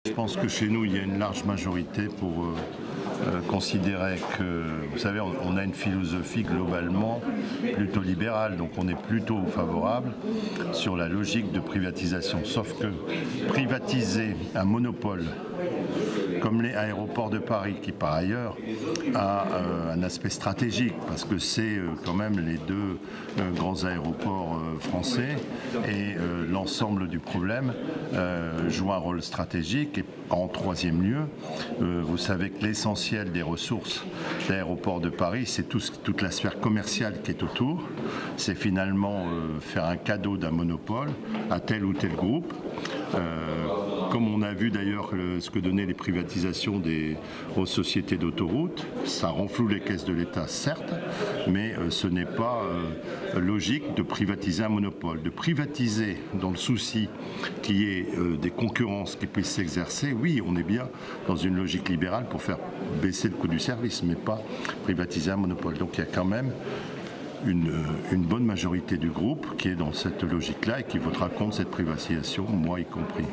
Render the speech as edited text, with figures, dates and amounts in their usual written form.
Je pense que chez nous, il y a une large majorité pour considérer que, vous savez, on a une philosophie globalement plutôt libérale, donc on est plutôt favorable sur la logique de privatisation. Sauf que privatiser un monopole comme les aéroports de Paris, qui par ailleurs a un aspect stratégique, parce que c'est quand même les deux grands aéroports français, et l'ensemble du problème joue un rôle stratégique. Et en troisième lieu, vous savez que l'essentiel des ressources de l'aéroport de Paris, c'est toute la sphère commerciale qui est autour. C'est finalement faire un cadeau d'un monopole à tel ou tel groupe. Comme on a vu d'ailleurs ce que donnaient les privatisations aux sociétés d'autoroutes, ça renfloue les caisses de l'État, certes, mais ce n'est pas logique de privatiser un monopole. De privatiser dans le souci qu'il y ait des concurrences qui puissent s'exercer, oui, on est bien dans une logique libérale pour faire baisser le coût du service, mais pas privatiser un monopole. Donc il y a quand même une bonne majorité du groupe qui est dans cette logique-là et qui votera contre cette privatisation, moi y compris.